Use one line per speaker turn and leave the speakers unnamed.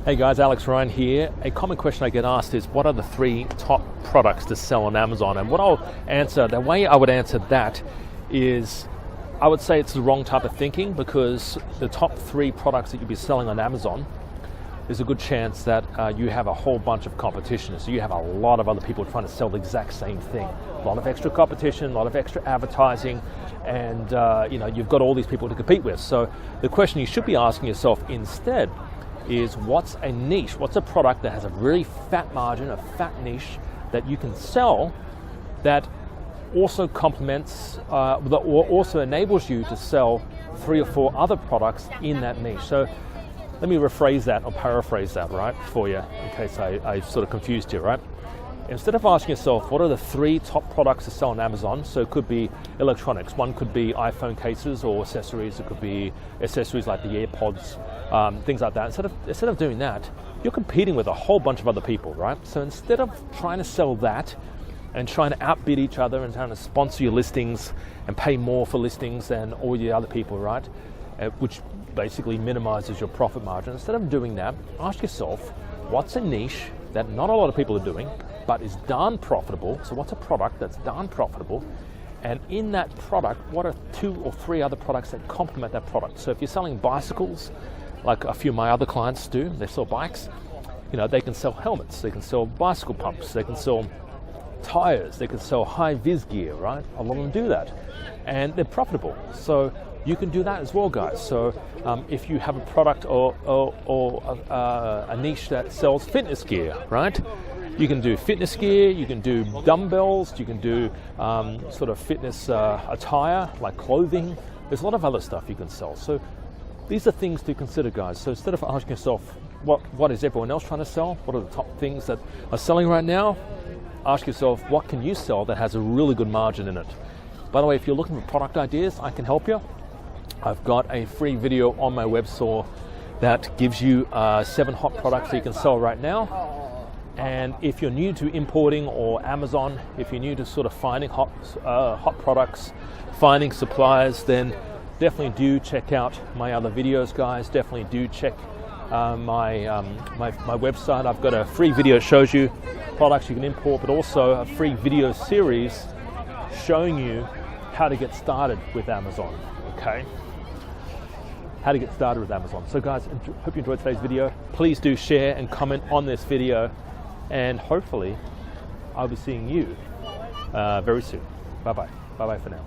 Hey guys, Alex Ryan here. A common question I get asked is, what are the 3 top products to sell on Amazon? And what I'll answer, the way I would answer that is, I would say it's the wrong type of thinking, because the top 3 products that you'll be selling on Amazon, there's a good chance that you have a whole bunch of competition. So you have a lot of other people trying to sell the exact same thing. A lot of extra competition, a lot of extra advertising, and you've got all these people to compete with. So the question you should be asking yourself instead is, what's a niche? What's a product that has a really fat margin, a fat niche that you can sell that also complements, or also enables you to sell 3 or 4 other products in that niche? So let me rephrase that or paraphrase that, right, for you, in case I sort of confused you, right? Instead of asking yourself, what are the 3 top products to sell on Amazon? So it could be electronics. One could be iPhone cases or accessories. It could be accessories like the AirPods, things like that. Instead of doing that, you're competing with a whole bunch of other people, right? So instead of trying to sell that and trying to outbid each other and trying to sponsor your listings and pay more for listings than all the other people, right? Which basically minimizes your profit margin. Instead of doing that, ask yourself, what's a niche that not a lot of people are doing, but is darn profitable? So what's a product that's darn profitable? And in that product, what are 2 or 3 other products that complement that product? So if you're selling bicycles, like a few of my other clients do, they sell bikes, they can sell helmets, they can sell bicycle pumps, they can sell tires, they can sell high-vis gear, right? A lot of them do that, and they're profitable. So you can do that as well, guys. So if you have a product or a niche that sells fitness gear, right? You can do fitness gear, you can do dumbbells, you can do sort of fitness attire, like clothing. There's a lot of other stuff you can sell. So these are things to consider, guys. So instead of asking yourself, what is everyone else trying to sell? What are the top things that are selling right now? Ask yourself, what can you sell that has a really good margin in it? By the way, if you're looking for product ideas, I can help you. I've got a free video on my website that gives you 7 hot products that you can sell right now. And if you're new to importing or Amazon, if you're new to sort of finding hot products, finding suppliers, then definitely do check out my other videos, guys. Definitely do check my website. I've got a free video that shows you products you can import, but also a free video series showing you how to get started with Amazon, okay? How to get started with Amazon. So guys, hope you enjoyed today's video. Please do share and comment on this video, and hopefully I'll be seeing you very soon. Bye-bye. Bye-bye for now.